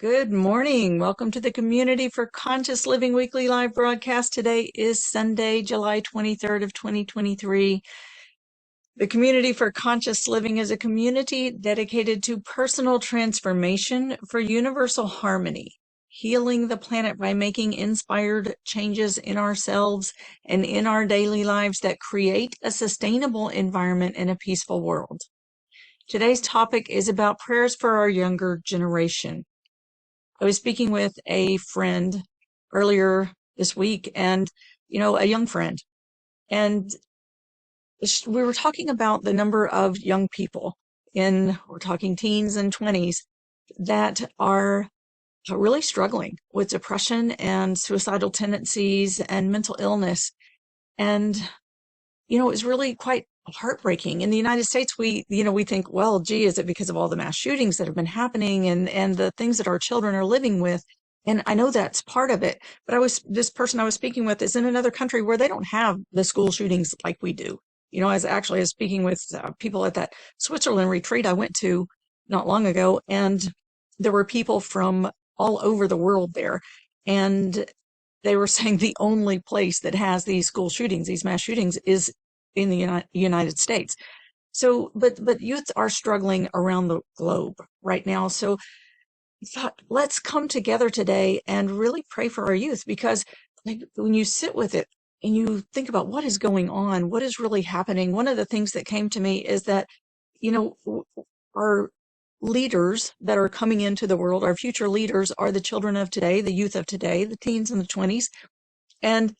Good morning. Welcome to the Community for Conscious Living weekly live broadcast. Today is Sunday, July 23rd of 2023. The Community for Conscious Living is a community dedicated to personal transformation for universal harmony, healing the planet by making inspired changes in ourselves and in our daily lives that create a sustainable environment and a peaceful world. Today's topic is about prayers for our younger generation. I was speaking with a friend earlier this week and, a young friend, and we were talking about the number of young people we're talking teens and 20s that are really struggling with depression and suicidal tendencies and mental illness. And it was really quite heartbreaking. In the United States, we think, well, gee, is it because of all the mass shootings that have been happening and the things that our children are living with? And I know that's part of it, but this person I was speaking with is in another country where they don't have the school shootings like we do. I was speaking with people at that Switzerland retreat I went to not long ago, and there were people from all over the world there. And they were saying the only place that has these school shootings, these mass shootings, is in the United States. So, but youths are struggling around the globe right now. So I thought, let's come together today and really pray for our youth, because when you sit with it and you think about what is going on, what is really happening, one of the things that came to me is that, our leaders that are coming into the world, our future leaders are the children of today, the youth of today, the teens and the 20s. And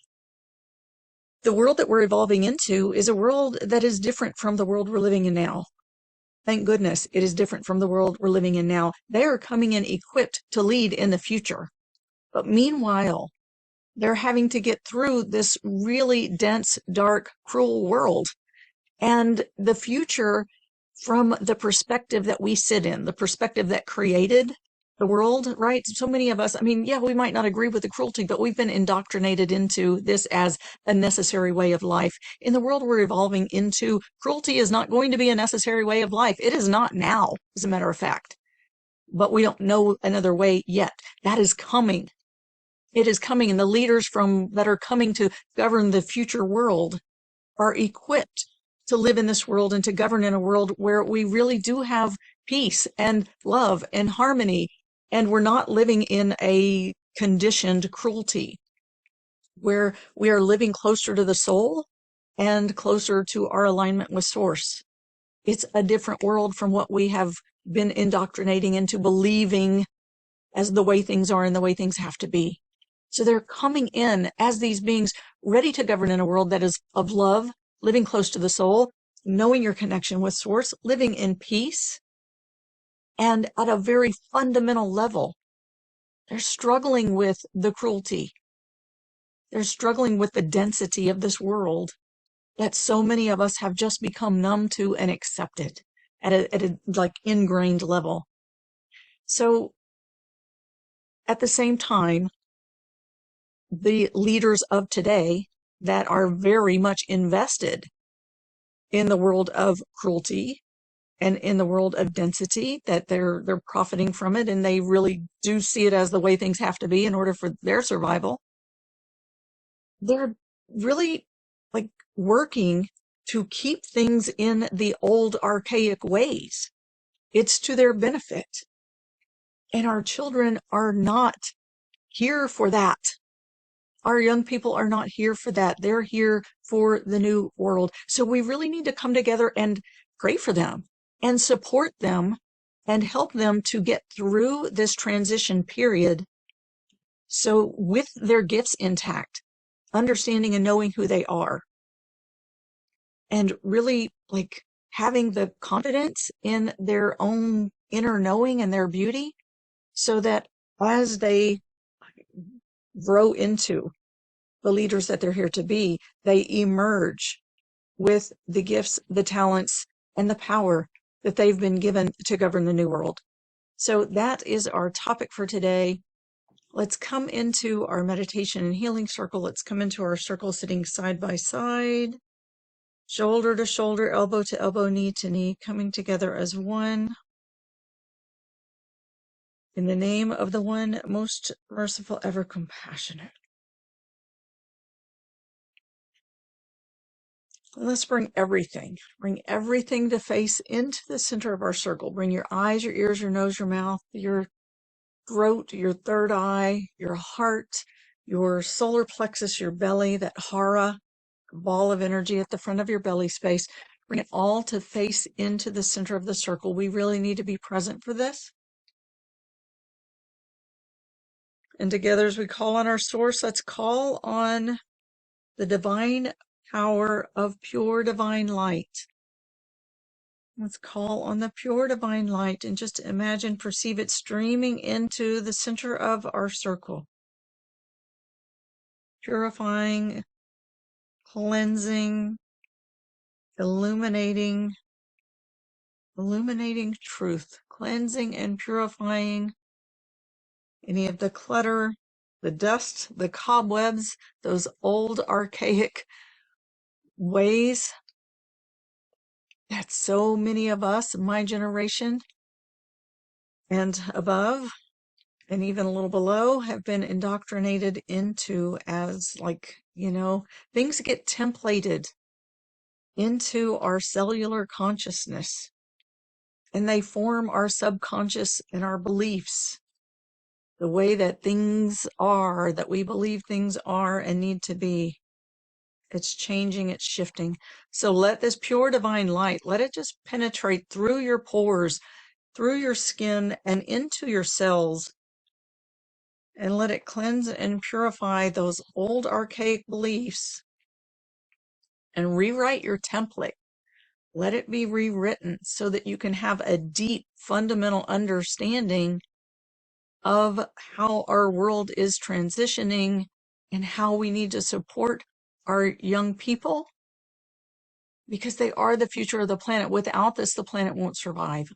the world that we're evolving into is a world that is different from the world we're living in now. Thank goodness it is different from the world we're living in now. They are coming in equipped to lead in the future. But meanwhile, they're having to get through this really dense, dark, cruel world. And the future, from the perspective that we sit in, the perspective that created the world, right? So many of us, we might not agree with the cruelty, but we've been indoctrinated into this as a necessary way of life. In the world we're evolving into, cruelty is not going to be a necessary way of life. It is not now, as a matter of fact. But we don't know another way yet. That is coming. It is coming, and the leaders that are coming to govern the future world are equipped to live in this world and to govern in a world where we really do have peace and love and harmony. And we're not living in a conditioned cruelty, where we are living closer to the soul and closer to our alignment with source. It's a different world from what we have been indoctrinating into believing as the way things are and the way things have to be. So they're coming in as these beings ready to govern in a world that is of love, living close to the soul, knowing your connection with source, living in peace. And at a very fundamental level, they're struggling with the cruelty. They're struggling with the density of this world that so many of us have just become numb to and accepted at a like ingrained level. So at the same time, the leaders of today that are very much invested in the world of cruelty and in the world of density, that they're profiting from it, and they really do see it as the way things have to be in order for their survival. They're really working to keep things in the old archaic ways. It's to their benefit. And our children are not here for that. Our young people are not here for that. They're here for the new world. So we really need to come together and pray for them and support them and help them to get through this transition period. So with their gifts intact, understanding and knowing who they are, and really having the confidence in their own inner knowing and their beauty, so that as they grow into the leaders that they're here to be, they emerge with the gifts, the talents, and the power that they've been given to govern the new world. So that is our topic for today. Let's come into our meditation and healing circle. Let's come into our circle sitting side by side, shoulder to shoulder, elbow to elbow, knee to knee, coming together as one. In the name of the one most merciful, ever compassionate. Let's bring everything to face into the center of our circle. Bring your eyes, your ears, your nose, your mouth, your throat, your third eye, your heart, your solar plexus, your belly, that hara ball of energy at the front of your belly space. Bring it all to face into the center of the circle. We really need to be present for this. And together, as we call on our source, let's call on the divine power of pure divine light. Let's call on the pure divine light and just imagine, perceive it streaming into the center of our circle, purifying, cleansing, illuminating truth, cleansing and purifying any of the clutter, the dust, the cobwebs, those old archaic ways that so many of us, my generation and above, and even a little below, have been indoctrinated into as, like, things get templated into our cellular consciousness, and they form our subconscious and our beliefs, the way that things are, that we believe things are and need to be. It's changing, it's shifting. So let this pure divine light, let it just penetrate through your pores, through your skin, and into your cells, and let it cleanse and purify those old archaic beliefs and rewrite your template. Let it be rewritten so that you can have a deep, fundamental understanding of how our world is transitioning and how we need to support our young people, because they are the future of the planet. Without this, the planet won't survive.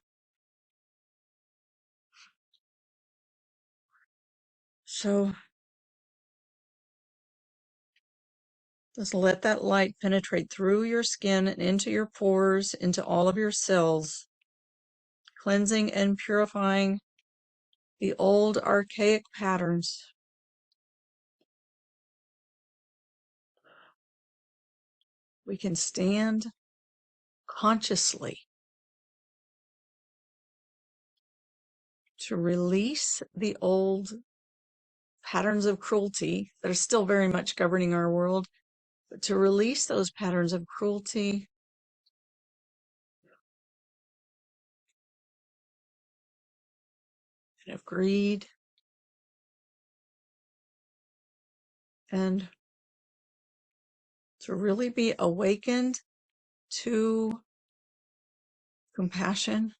So just let that light penetrate through your skin and into your pores, into all of your cells, cleansing and purifying the old archaic patterns. We can stand consciously to release the old patterns of cruelty that are still very much governing our world, but to release those patterns of cruelty and of greed and to really be awakened to compassion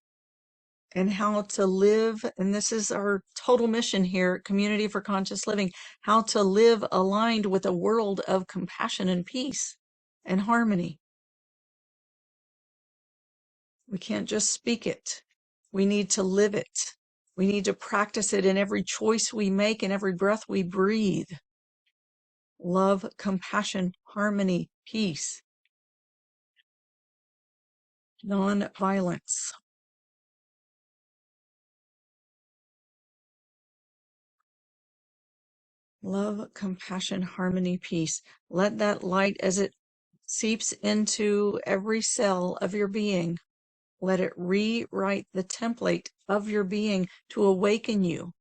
and how to live. And this is our total mission here at Community for Conscious Living, how to live aligned with a world of compassion and peace and harmony. We can't just speak it. We need to live it. We need to practice it in every choice we make and every breath we breathe. Love, compassion, harmony, peace, non-violence. Love, compassion, harmony, peace. Let that light, as it seeps into every cell of your being, let it rewrite the template of your being to awaken you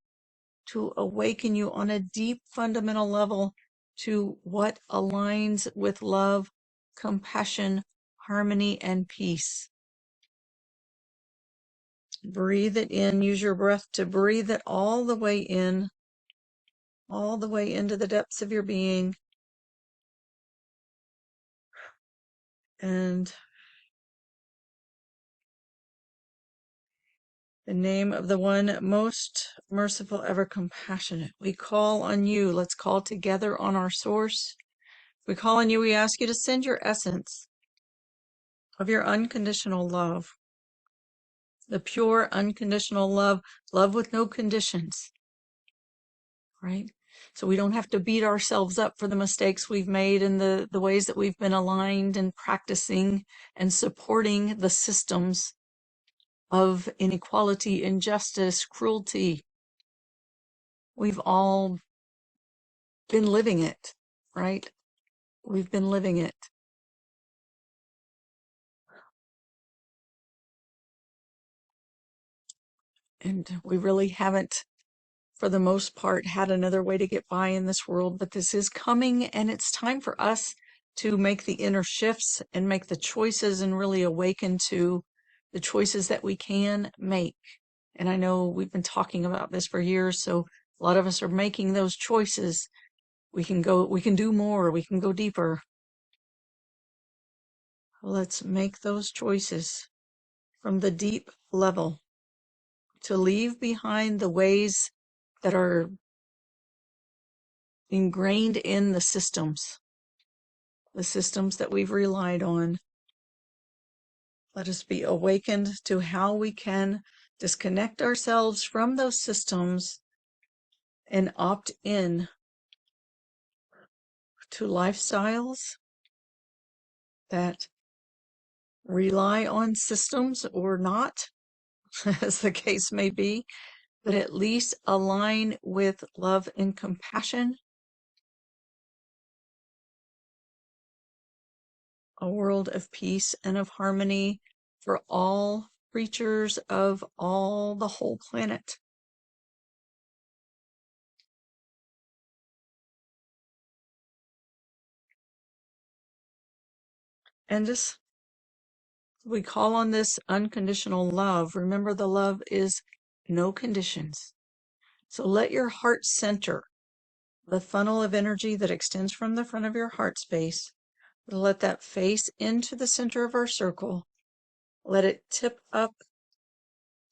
on a deep fundamental level to what aligns with love, compassion, harmony, and peace. Breathe it in. Use your breath to breathe it all the way in, all the way into the depths of your being. And the name of the one most merciful, ever compassionate, we call on you. Let's call together on our source. We call on you. We ask you to send your essence of your unconditional love, the pure unconditional love, love with no conditions, right? So we don't have to beat ourselves up for the mistakes we've made and the ways that we've been aligned and practicing and supporting the systems of inequality, injustice, cruelty, we've all been living it, right? We've been living it. And we really haven't, for the most part, had another way to get by in this world, but this is coming, and it's time for us to make the inner shifts and make the choices and really awaken to the choices that we can make. And I know we've been talking about this for years, so a lot of us are making those choices. We can do more, we can go deeper. Let's make those choices from the deep level to leave behind the ways that are ingrained in the systems that we've relied on. Let us be awakened to how we can disconnect ourselves from those systems and opt in to lifestyles that rely on systems or not, as the case may be, but at least align with love and compassion, a world of peace and of harmony for all creatures of all the whole planet. And this, we call on this unconditional love. Remember, the love is no conditions. So let your heart center, the funnel of energy that extends from the front of your heart space. Let that face into the center of our circle. Let it tip up,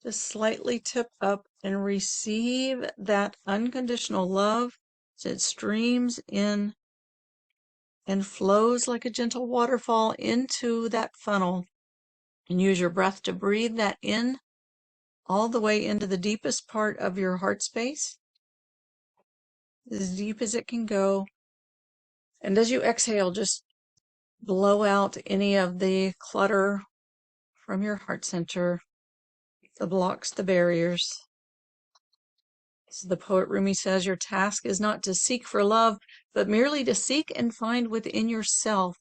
just slightly tip up, and receive that unconditional love as it streams in and flows like a gentle waterfall into that funnel. And use your breath to breathe that in all the way into the deepest part of your heart space, as deep as it can go. And as you exhale, just blow out any of the clutter from your heart center, the blocks, the barriers. As the poet Rumi says, your task is not to seek for love, but merely to seek and find within yourself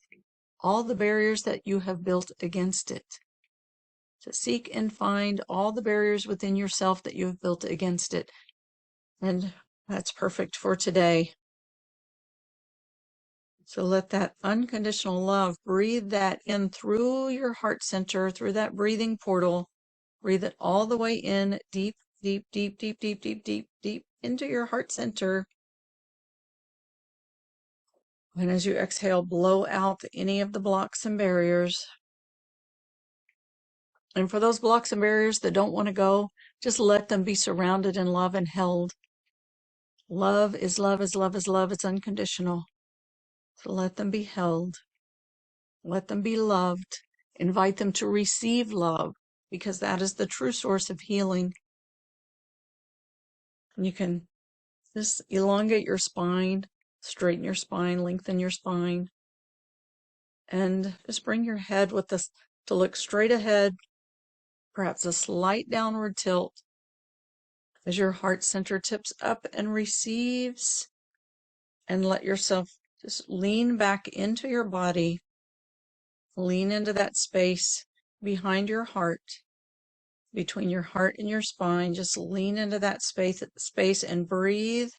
all the barriers that you have built against it. To seek and find all the barriers within yourself that you have built against it. And that's perfect for today. So let that unconditional love, breathe that in through your heart center, through that breathing portal. Breathe it all the way in, deep, deep, deep, deep, deep, deep, deep, deep into your heart center. And as you exhale, blow out any of the blocks and barriers. And for those blocks and barriers that don't want to go, just let them be surrounded in love and held. Love is love is love is love. It's unconditional. So let them be held. Let them be loved. Invite them to receive love, because that is the true source of healing. And you can just elongate your spine, straighten your spine, lengthen your spine, and just bring your head with this to look straight ahead, perhaps a slight downward tilt as your heart center tips up and receives, and let yourself just lean back into your body, lean into that space behind your heart, between your heart and your spine. Just lean into that space and breathe.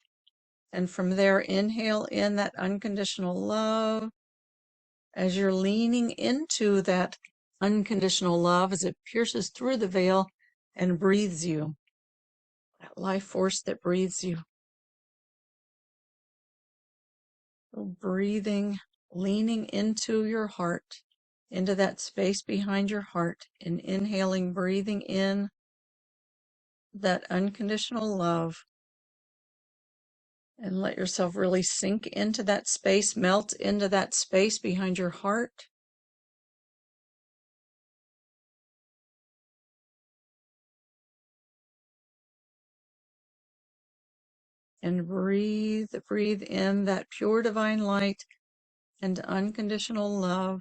And from there, inhale in that unconditional love. As you're leaning into that unconditional love, as it pierces through the veil and breathes you, that life force that breathes you. So breathing, leaning into your heart, into that space behind your heart, and inhaling, breathing in that unconditional love. And let yourself really sink into that space, melt into that space behind your heart. And breathe in that pure divine light and unconditional love.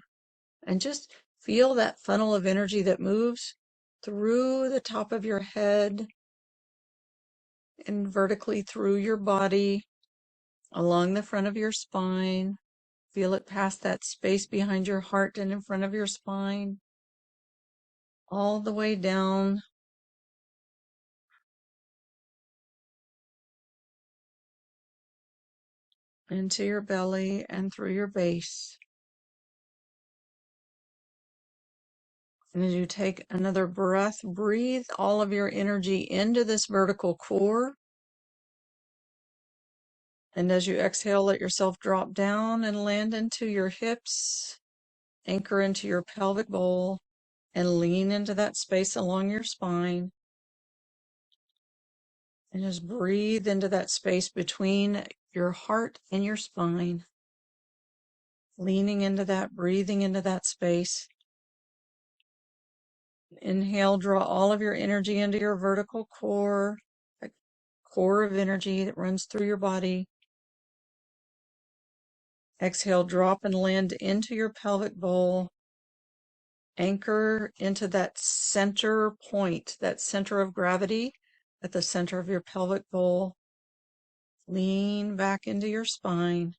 And just feel that funnel of energy that moves through the top of your head, and vertically through your body, along the front of your spine. Feel it past that space behind your heart and in front of your spine, all the way down into your belly and through your base. And as you take another breath, breathe all of your energy into this vertical core. And as you exhale, let yourself drop down and land into your hips, anchor into your pelvic bowl, and lean into that space along your spine. And just breathe into that space between your heart and your spine. Leaning into that, breathing into that space. Inhale, draw all of your energy into your vertical core, a core of energy that runs through your body. Exhale, drop and land into your pelvic bowl. Anchor into that center point, that center of gravity at the center of your pelvic bowl. Lean back into your spine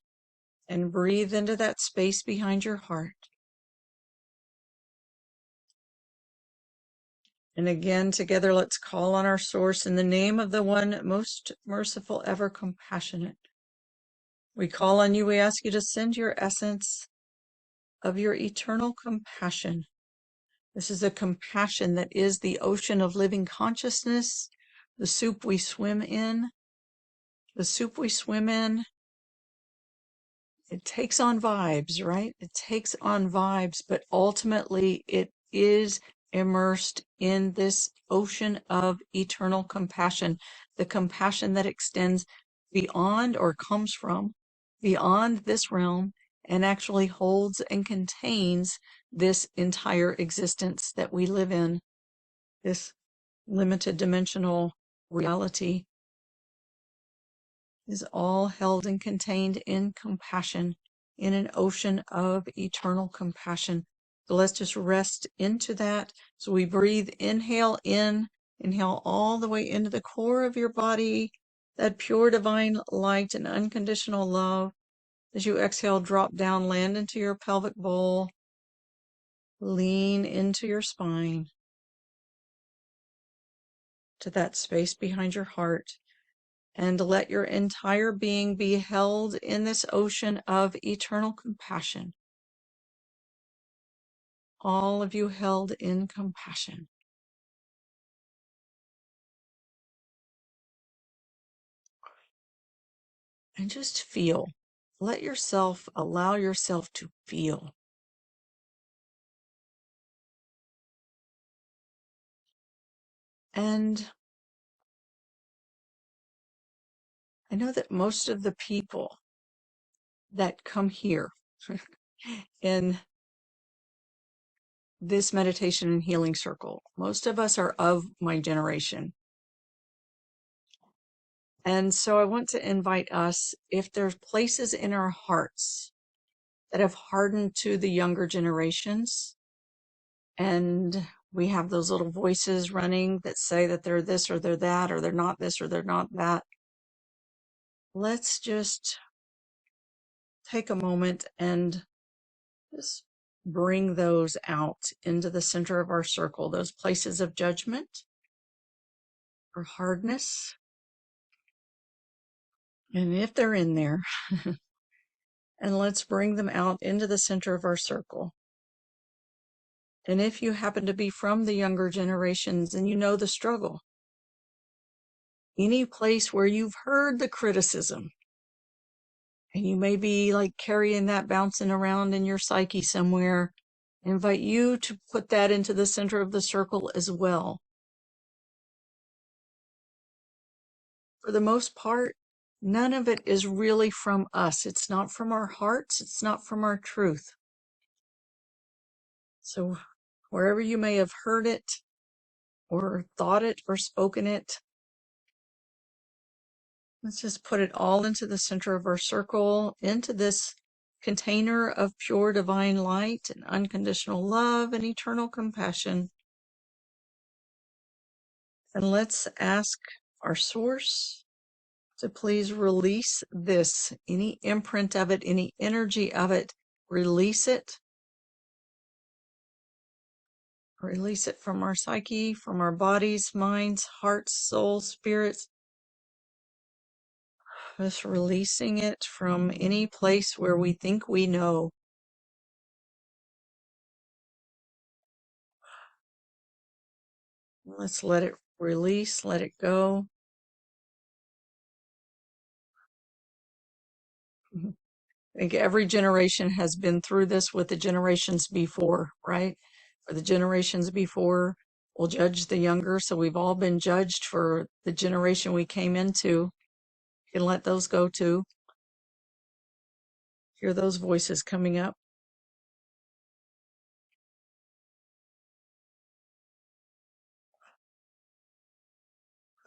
and breathe into that space behind your heart. And again, together, let's call on our source in the name of the one most merciful, ever compassionate. We call on you. We ask you to send your essence of your eternal compassion. This is a compassion that is the ocean of living consciousness, the soup we swim in. The soup we swim in, it takes on vibes, right? It takes on vibes, but ultimately it is immersed in this ocean of eternal compassion, the compassion that extends beyond or comes from beyond this realm and actually holds and contains this entire existence that we live in, this limited dimensional reality is all held and contained in compassion, in an ocean of eternal compassion. So let's just rest into that. So we breathe, inhale in, inhale all the way into the core of your body, that pure divine light and unconditional love. As you exhale, drop down, land into your pelvic bowl, lean into your spine, to that space behind your heart. And let your entire being be held in this ocean of eternal compassion. All of you held in compassion. And just feel. Let yourself, allow yourself to feel. And I know that most of the people that come here in this meditation and healing circle, most of us are of my generation. And so I want to invite us, if there's places in our hearts that have hardened to the younger generations, and we have those little voices running that say that they're this or they're that, or they're not this or they're not that, let's just take a moment and just bring those out into the center of our circle, those places of judgment or hardness. And if they're in there, and let's bring them out into the center of our circle. And if you happen to be from the younger generations and you know the struggle, any place where you've heard the criticism, and you may be like carrying that bouncing around in your psyche somewhere, I invite you to put that into the center of the circle as well. For the most part, none of it is really from us. It's not from our hearts. It's not from our truth. So wherever you may have heard it or thought it or spoken it, let's just put it all into the center of our circle, into this container of pure divine light and unconditional love and eternal compassion. And let's ask our source to please release this, any imprint of it, any energy of it, release it. Release it from our psyche, from our bodies, minds, hearts, souls, spirits. Just releasing it from any place where we think we know. Let's let it release, let it go. I think every generation has been through this with the generations before, right? Or the generations before will judge the younger. So we've all been judged for the generation we came into. You can let those go too. Hear those voices coming up.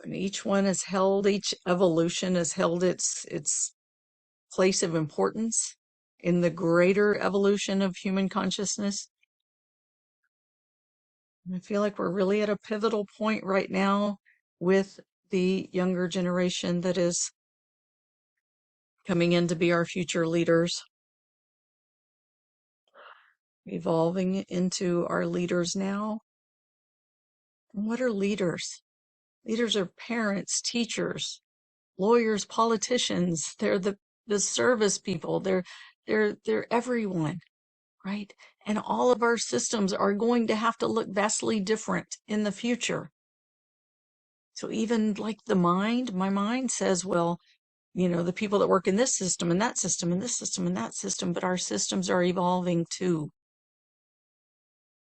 And each one has held, each evolution has held its place of importance in the greater evolution of human consciousness. And I feel like we're really at a pivotal point right now with the younger generation that is coming in to be our future leaders, evolving into our leaders now. And what are leaders? Leaders are parents, teachers, lawyers, politicians. They're the service people. They're everyone, right? And all of our systems are going to have to look vastly different in the future. So even like the mind, my mind says, well, you know, the people that work in this system and that system and this system and that system, but our systems are evolving too.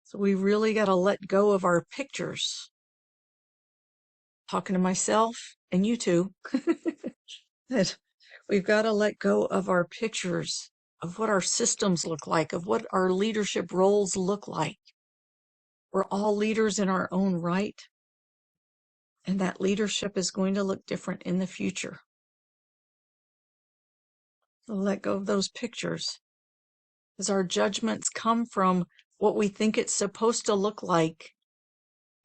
So we really got to let go of our pictures. Talking to myself and you too. That we've got to let go of our pictures of what our systems look like, of what our leadership roles look like. We're all leaders in our own right. And that leadership is going to look different in the future. So let go of those pictures. Because our judgments come from what we think it's supposed to look like.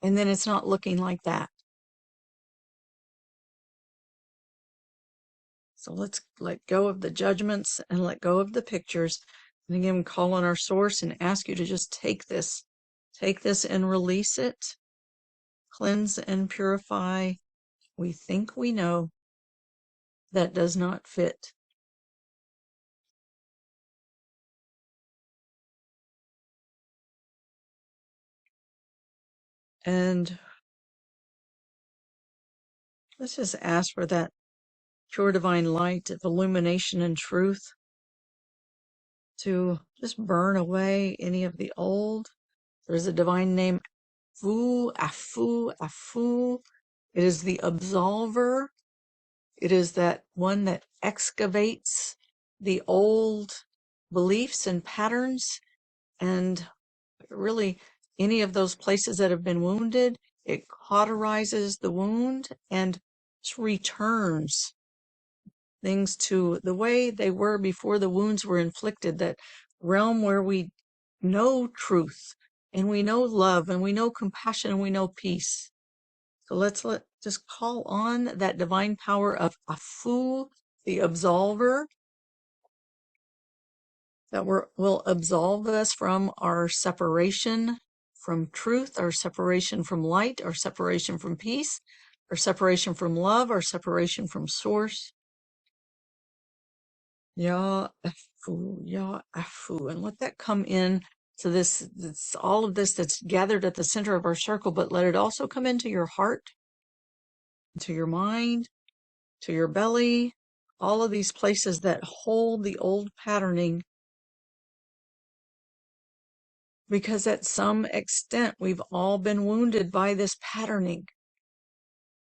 And then it's not looking like that. So let's let go of the judgments and let go of the pictures. And again, call on our source and ask you to just take this and release it. Cleanse and purify. We think we know. That does not fit. And let's just ask for that pure divine light of illumination and truth to just burn away any of the old. There's a divine name, Afu. It is the absolver. It is that one that excavates the old beliefs and patterns, and really any of those places that have been wounded, it cauterizes the wound and returns things to the way they were before the wounds were inflicted, that realm where we know truth and we know love and we know compassion and we know peace. So let's just call on that divine power of Afu, the absolver, that will absolve us from our separation from truth, our separation from light, our separation from peace, our separation from love, our separation from source. Ya Afu, and let that come in to this, all of this that's gathered at the center of our circle, but let it also come into your heart, to your mind, to your belly, all of these places that hold the old patterning. Because at some extent, we've all been wounded by this patterning.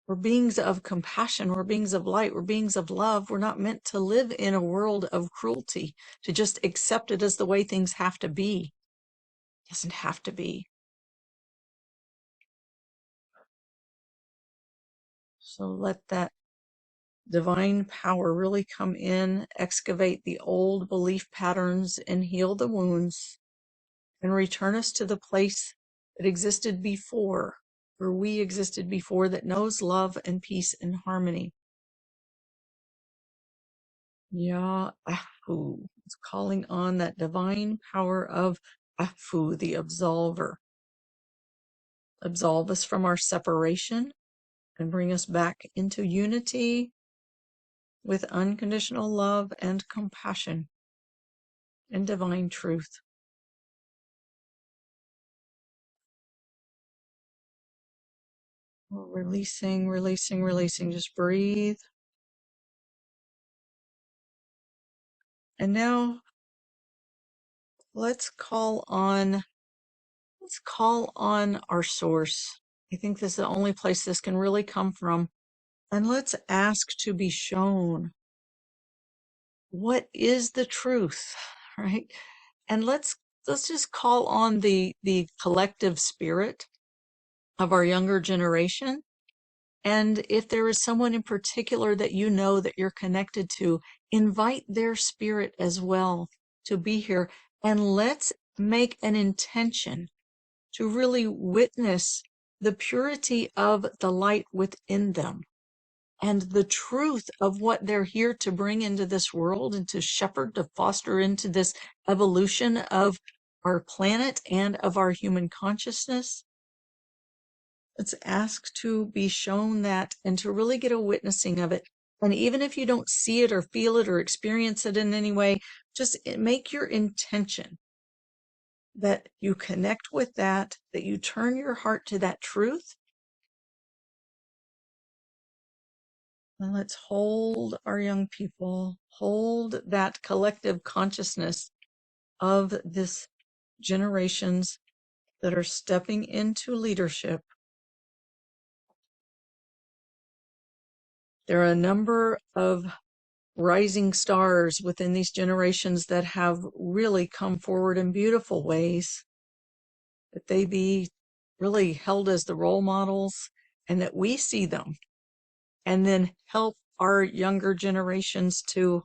We're beings of compassion. We're beings of light. We're beings of love. We're not meant to live in a world of cruelty, to just accept it as the way things have to be. It doesn't have to be. So let that divine power really come in, excavate the old belief patterns and heal the wounds, and return us to the place that existed before, where we existed before, that knows love and peace and harmony. Ya'ahu. It's calling on that divine power of Afu, the absolver. Absolve us from our separation and bring us back into unity with unconditional love and compassion and divine truth. Releasing, releasing, releasing. Just breathe. And now let's call on our source. I think this is the only place this can really come from. And let's ask to be shown what is the truth, right? And let's just call on the collective spirit of our younger generation. And if there is someone in particular that you know that you're connected to, invite their spirit as well to be here. And let's make an intention to really witness the purity of the light within them and the truth of what they're here to bring into this world and to shepherd, to foster into this evolution of our planet and of our human consciousness. Let's ask to be shown that and to really get a witnessing of it. And even if you don't see it or feel it or experience it in any way, just make your intention that you connect with that you turn your heart to that truth. And let's hold our young people, hold that collective consciousness of this generations that are stepping into leadership. There are a number of rising stars within these generations that have really come forward in beautiful ways, that they be really held as the role models and that we see them and then help our younger generations to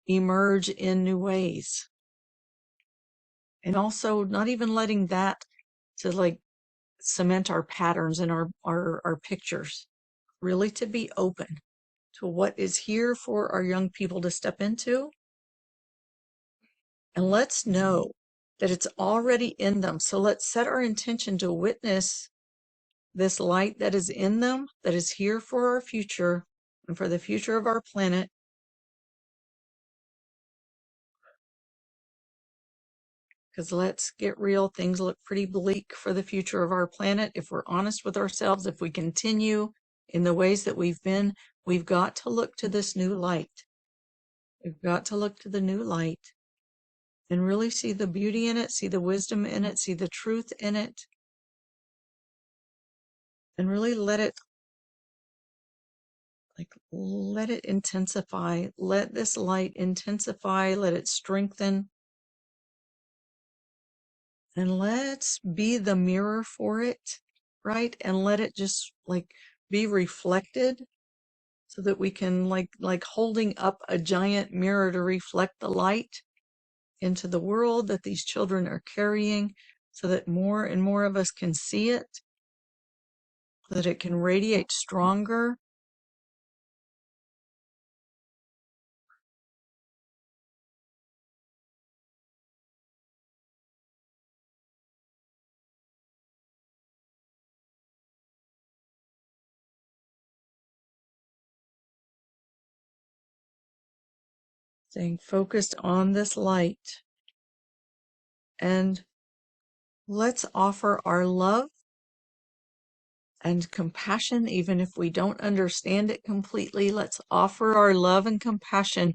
emerge in new ways. And also not even letting that to like cement our patterns and our pictures, really to be open to what is here for our young people to step into. And let's know that it's already in them. So let's set our intention to witness this light that is in them, that is here for our future and for the future of our planet. Because let's get real, things look pretty bleak for the future of our planet. If we're honest with ourselves, if we continue in the ways that we've been, we've got to look to this new light. We've got to look to the new light and really see the beauty in it, see the wisdom in it, see the truth in it, and really let it intensify. Let this light intensify, let it strengthen. And let's be the mirror for it, right? And let it just be reflected so that we can like holding up a giant mirror to reflect the light into the world that these children are carrying so that more and more of us can see it, so that it can radiate stronger. Staying focused on this light. And let's offer our love and compassion, even if we don't understand it completely. Let's offer our love and compassion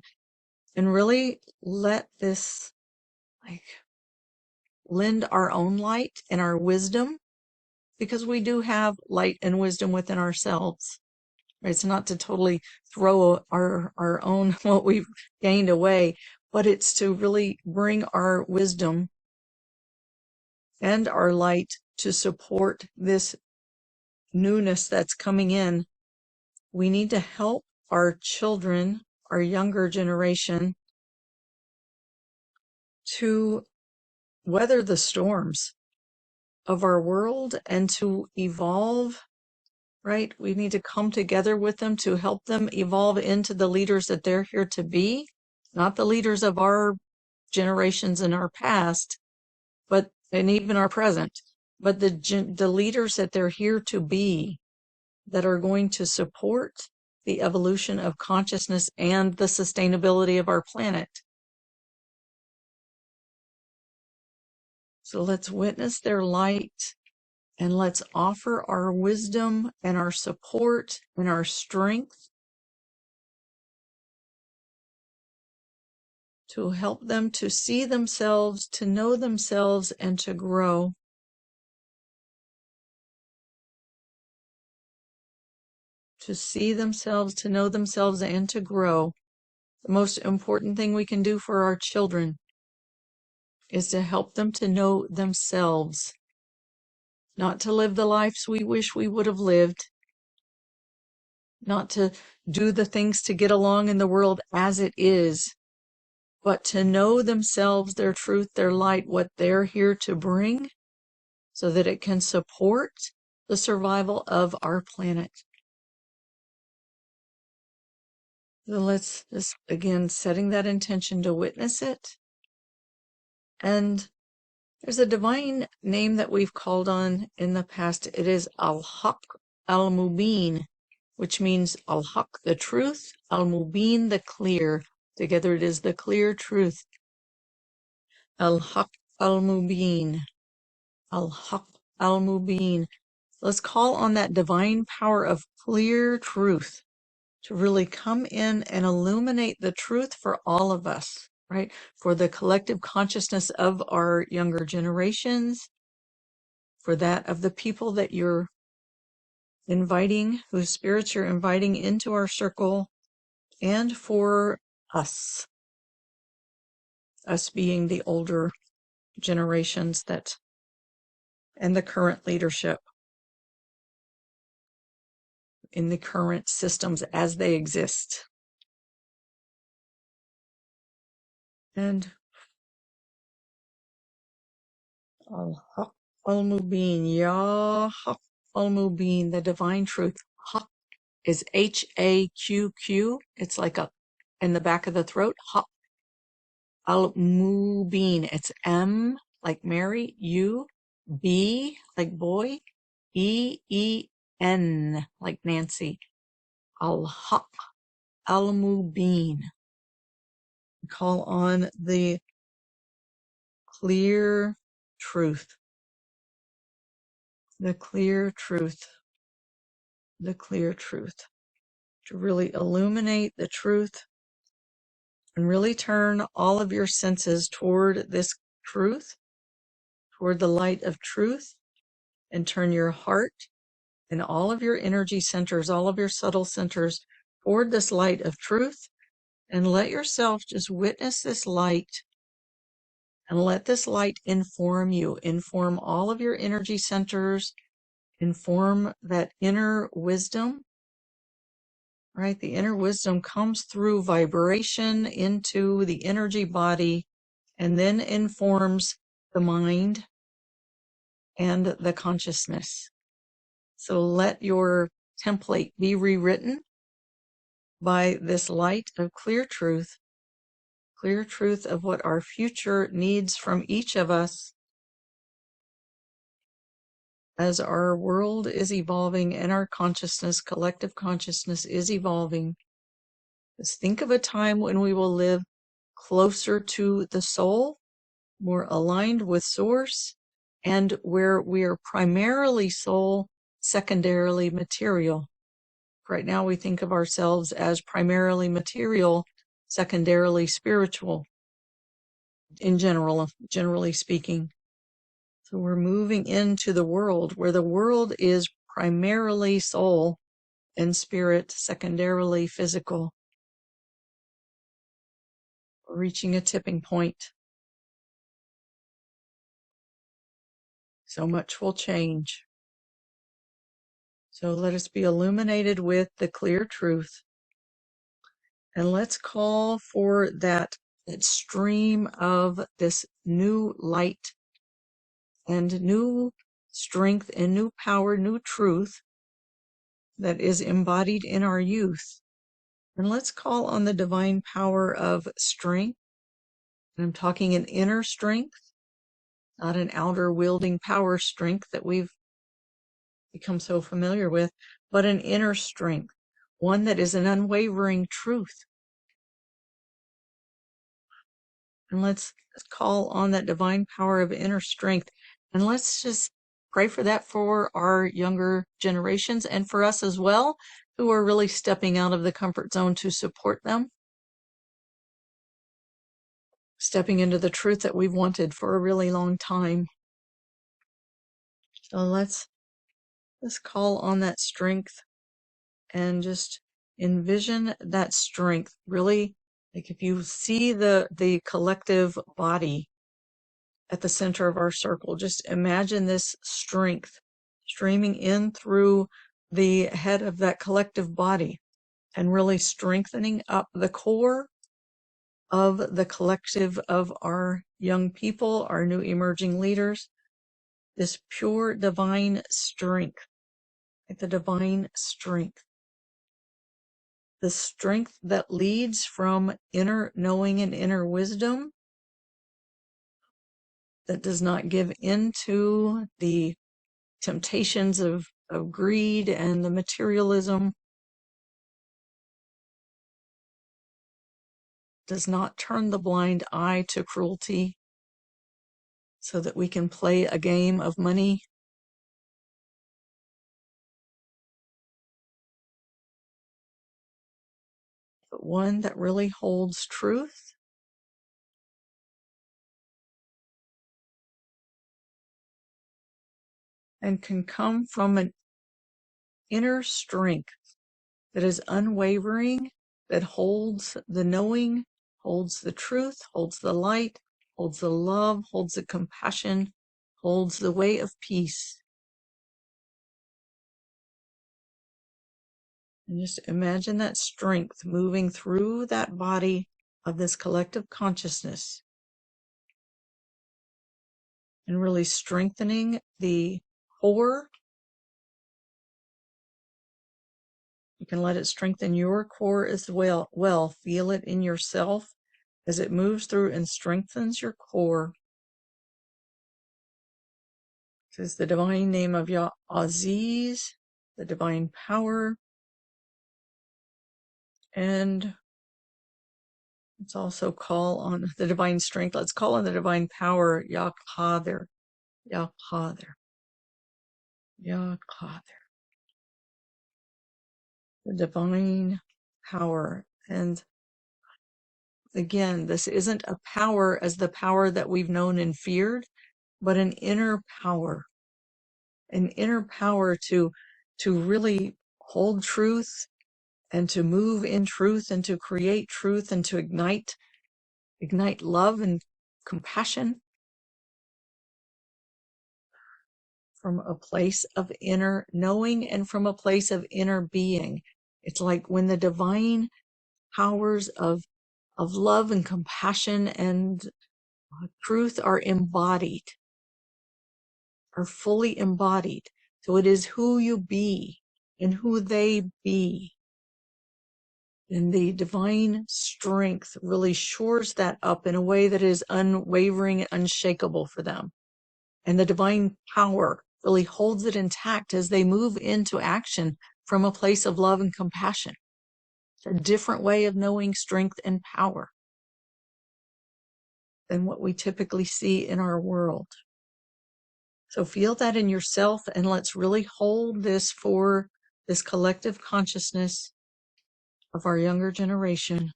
and really let this lend our own light and our wisdom, because we do have light and wisdom within ourselves. It's not to totally throw our own what we've gained away, but it's to really bring our wisdom and our light to support this newness that's coming in. We need to help our children, our younger generation, to weather the storms. of our world and to evolve, right? We need to come together with them to help them evolve into the leaders that they're here to be, not the leaders of our generations in our past, and even our present, but the leaders that they're here to be, that are going to support the evolution of consciousness and the sustainability of our planet. So let's witness their light, and let's offer our wisdom and our support and our strength to help them to see themselves, to know themselves, and to grow. To see themselves, to know themselves, and to grow. The most important thing we can do for our children is to help them to know themselves, not to live the lives we wish we would have lived, not to do the things to get along in the world as it is, but to know themselves, their truth, their light, what they're here to bring, so that it can support the survival of our planet. So let's just, again, setting that intention to witness it. And there's a divine name that we've called on in the past. It is Al-Haq Al-Mubin, which means Al-Haq, the truth, Al-Mubin, the clear. Together it is the clear truth. Al-Haq Al-Mubin. Al-Haq Al-Mubin. Let's call on that divine power of clear truth to really come in and illuminate the truth for all of us, right? For the collective consciousness of our younger generations, for that of the people that you're inviting, whose spirits you're inviting into our circle, and for us being the older generations and the current leadership in the current systems as they exist. And Al-Haq Al-Mubin, Ya Haq Al-Mubin, the divine truth. Haq is H-A-Q-Q. It's like in the back of the throat. Haq Al-Mubin. It's M like Mary, U, B like boy, E-E-N like Nancy. Al-Haq Al-Mubin. Call on the clear truth. The clear truth. The clear truth. To really illuminate the truth and really turn all of your senses toward this truth, toward the light of truth, and turn your heart and all of your energy centers, all of your subtle centers toward this light of truth, and let yourself just witness this light and let this light inform you, inform all of your energy centers, inform that inner wisdom, right? The inner wisdom comes through vibration into the energy body and then informs the mind and the consciousness. So let your template be rewritten by this light of clear truth of what our future needs from each of us as our world is evolving and our consciousness, collective consciousness, is evolving. Just think of a time when we will live closer to the soul, more aligned with source, and where we are primarily soul, secondarily material. Right now we think of ourselves as primarily material, secondarily spiritual, in general, generally speaking. So we're moving into the world where the world is primarily soul and spirit, secondarily physical. We're reaching a tipping point. So much will change. So let us be illuminated with the clear truth. And let's call for that stream of this new light and new strength and new power, new truth that is embodied in our youth. And let's call on the divine power of strength. And I'm talking an inner strength, not an outer wielding power strength that we've become so familiar with, but an inner strength, one that is an unwavering truth. And let's call on that divine power of inner strength. And let's just pray for that for our younger generations and for us as well, who are really stepping out of the comfort zone to support them, stepping into the truth that we've wanted for a really long time. So let's call on that strength and just envision that strength. Really, like if you see the collective body at the center of our circle, just imagine this strength streaming in through the head of that collective body and really strengthening up the core of the collective of our young people, our new emerging leaders, this pure divine strength, the divine strength. The strength that leads from inner knowing and inner wisdom, that does not give in to the temptations of greed and the materialism, does not turn the blind eye to cruelty so that we can play a game of money, but one that really holds truth and can come from an inner strength that is unwavering, that holds the knowing, holds the truth, holds the light, holds the love, holds the compassion, holds the way of peace. And just imagine that strength moving through that body of this collective consciousness and really strengthening the core. You can let it strengthen your core as well. Feel it in yourself as it moves through and strengthens your core. This is the divine name of Yah Aziz, the divine power. And let's also call on the divine strength. Let's call on the divine power, Yah Qadr, Yah Qadr, Yah Qadr. The divine power. And again, this isn't a power as the power that we've known and feared, but an inner power to really hold truth and to move in truth and to create truth and to ignite love and compassion from a place of inner knowing and from a place of inner being. It's like when the divine powers of love and compassion and truth are embodied, are fully embodied. So it is who you be and who they be. And the divine strength really shores that up in a way that is unwavering and unshakable for them. And the divine power really holds it intact as they move into action from a place of love and compassion. It's a different way of knowing strength and power than what we typically see in our world. So feel that in yourself, and let's really hold this for this collective consciousness of our younger generation.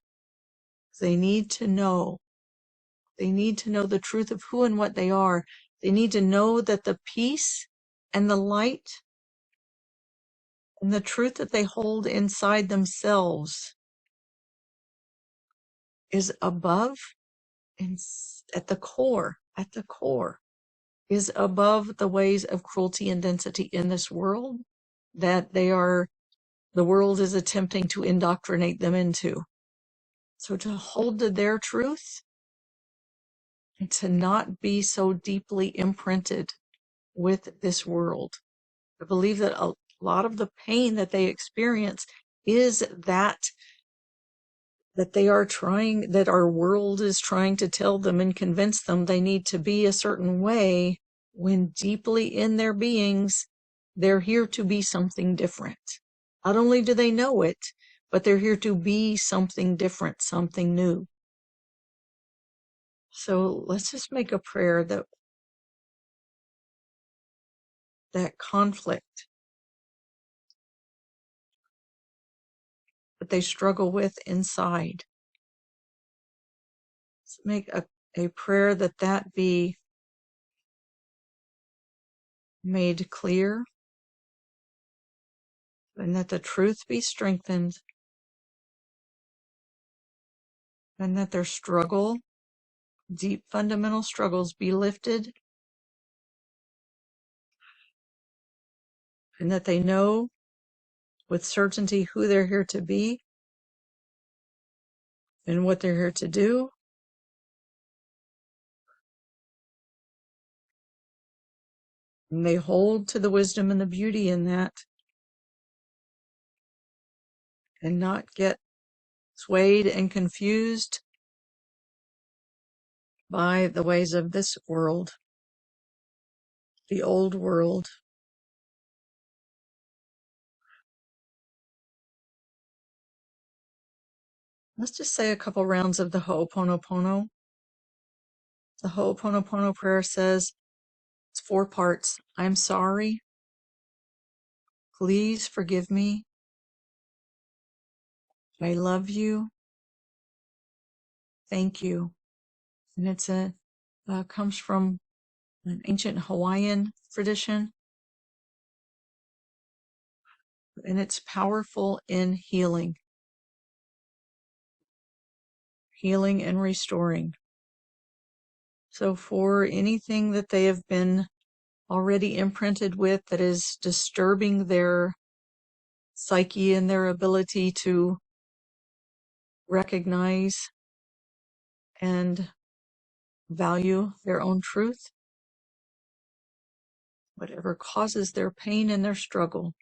They need to know. They need to know the truth of who and what they are. They need to know that the peace and the light and the truth that they hold inside themselves is above and at the core, is above the ways of cruelty and density in this world that the world is attempting to indoctrinate them into. So to hold to their truth and to not be so deeply imprinted with this world. I believe that a lot of the pain that they experience is that they are trying, that our world is trying to tell them and convince them they need to be a certain way, when deeply in their beings, they're here to be something different. Not only do they know it, but they're here to be something different, something new. So let's just make a prayer that that conflict that they struggle with inside, let's make a prayer that that be made clear, and that the truth be strengthened, and that their struggle, deep fundamental struggles, be lifted, and that they know with certainty who they're here to be and what they're here to do. And they hold to the wisdom and the beauty in that, and not get swayed and confused by the ways of this world, the old world. Let's just say a couple rounds of the Ho'oponopono. The Ho'oponopono prayer says, it's 4 parts. I'm sorry. Please forgive me. I love you. Thank you. And it's comes from an ancient Hawaiian tradition, and it's powerful in healing and restoring. So for anything that they have been already imprinted with that is disturbing their psyche and their ability to recognize and value their own truth, whatever causes their pain and their struggle,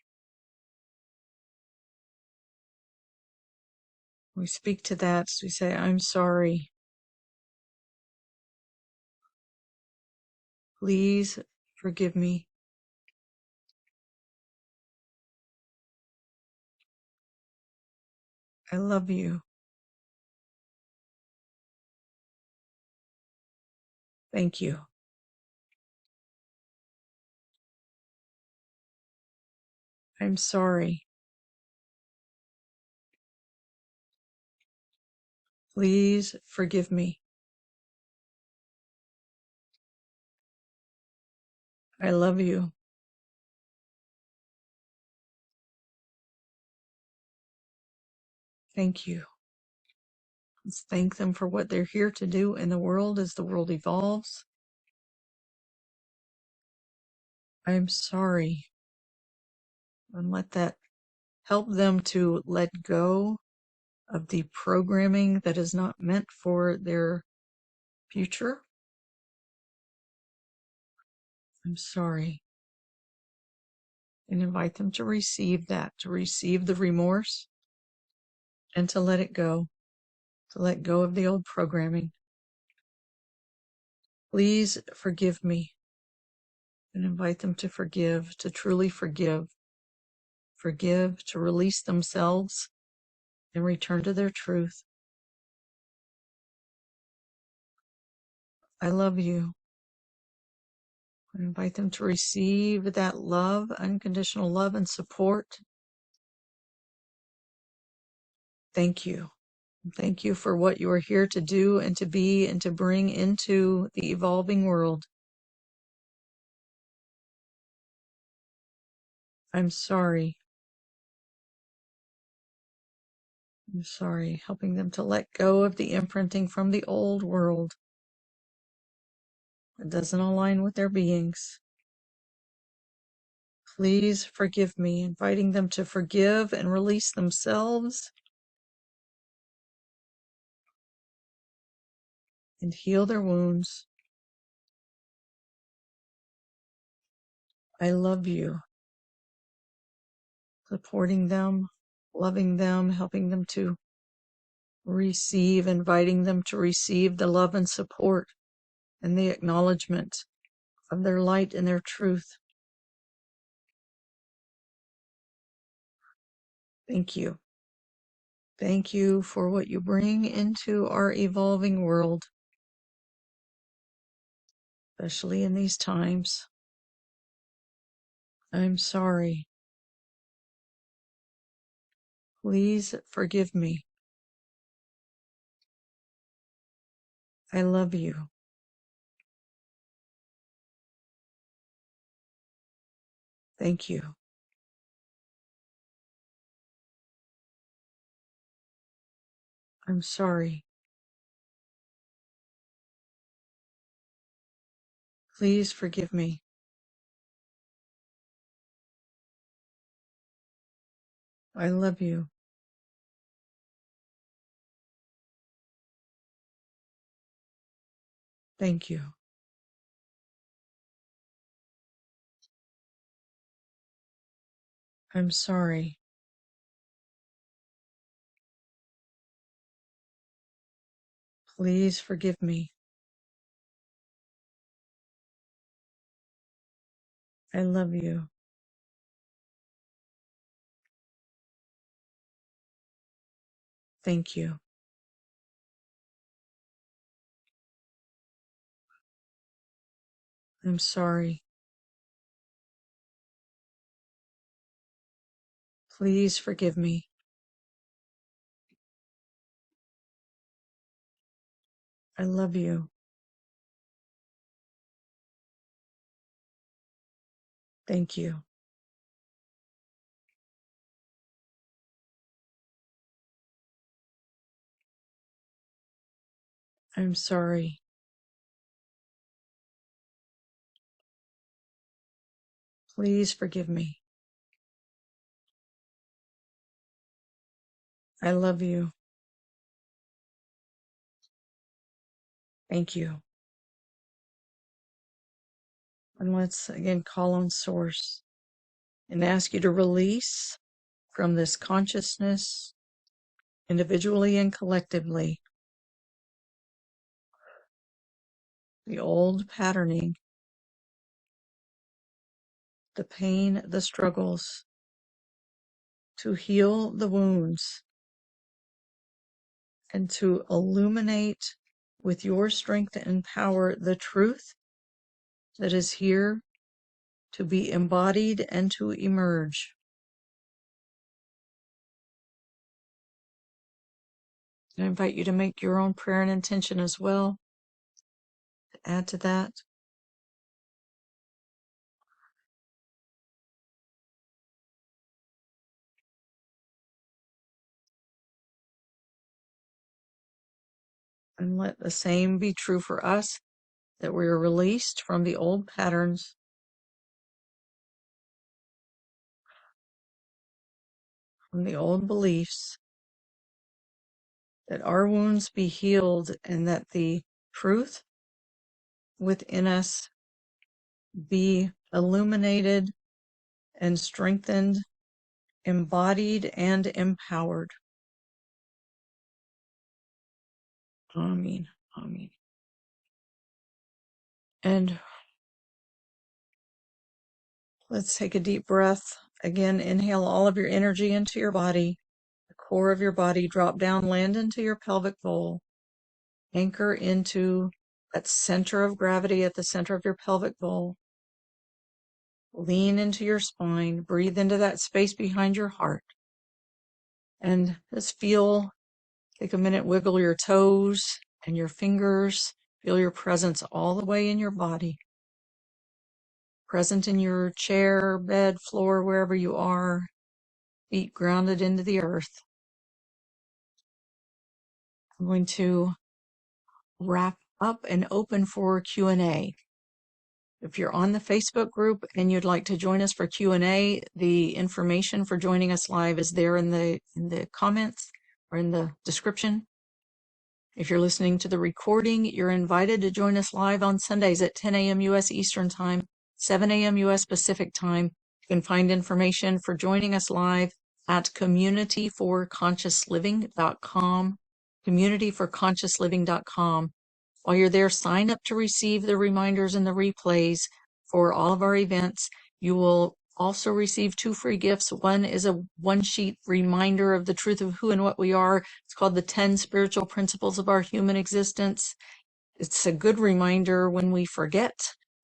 we speak to that. So we say, I'm sorry. Please forgive me. I love you. Thank you. I'm sorry. Please forgive me. I love you. Thank you. Let's thank them for what they're here to do in the world as the world evolves. I'm sorry. And let that help them to let go of the programming that is not meant for their future. I'm sorry. And invite them to receive that, to receive the remorse, and to let it go, to let go of the old programming. Please forgive me. And invite them to forgive, to truly forgive, to release themselves and return to their truth. I love you. I invite them to receive that love, unconditional love and support. Thank you. Thank you for what you are here to do and to be and to bring into the evolving world. I'm sorry. I'm sorry. Helping them to let go of the imprinting from the old world that doesn't align with their beings. Please forgive me, inviting them to forgive and release themselves and heal their wounds. I love you. Supporting them, loving them, helping them to receive, inviting them to receive the love and support and the acknowledgement of their light and their truth. Thank you. Thank you for what you bring into our evolving world, especially in these times. I'm sorry. Please forgive me. I love you. Thank you. I'm sorry. Please forgive me. I love you. Thank you. I'm sorry. Please forgive me. I love you. Thank you. I'm sorry. Please forgive me. I love you. Thank you. I'm sorry. Please forgive me. I love you. Thank you. And let's again call on Source and ask you to release from this consciousness, individually and collectively, the old patterning, the pain, the struggles, to heal the wounds and to illuminate with your strength and power the truth that is here to be embodied and to emerge. I invite you to make your own prayer and intention as well, to add to that. And let the same be true for us, that we are released from the old patterns, from the old beliefs, that our wounds be healed, and that the truth within us be illuminated and strengthened, embodied and empowered. Amen. Amen. And let's take a deep breath. Again, inhale all of your energy into your body, the core of your body, drop down, land into your pelvic bowl, anchor into that center of gravity at the center of your pelvic bowl. Lean into your spine, breathe into that space behind your heart, and just feel, take a minute, wiggle your toes and your fingers, feel your presence all the way in your body, present in your chair, bed, floor, wherever you are, feet grounded into the earth. I'm going to wrap up and open for Q&A. If you're on the Facebook group and you'd like to join us for Q&A, the information for joining us live is there in the comments or in the description. If you're listening to the recording, you're invited to join us live on Sundays at 10 a.m. U.S. Eastern Time 7 a.m. U.S. Pacific time. You can find information for joining us live at communityforconsciousliving.com, communityforconsciousliving.com. While you're there, sign up to receive the reminders and the replays for all of our events. You will also receive 2 free gifts. One is a one-sheet reminder of the truth of who and what we are. It's called the 10 Spiritual Principles of Our Human Existence. It's a good reminder when we forget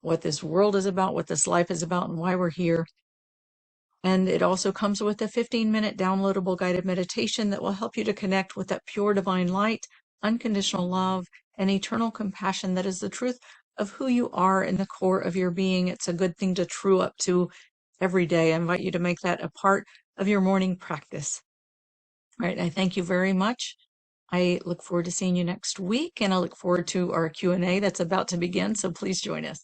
what this world is about, what this life is about, and why we're here. And it also comes with a 15-minute downloadable guided meditation that will help you to connect with that pure divine light, unconditional love, and eternal compassion that is the truth of who you are in the core of your being. It's a good thing to true up to every day. I invite you to make that a part of your morning practice. All right, I thank you very much. I look forward to seeing you next week, and I look forward to our Q&A that's about to begin, so please join us.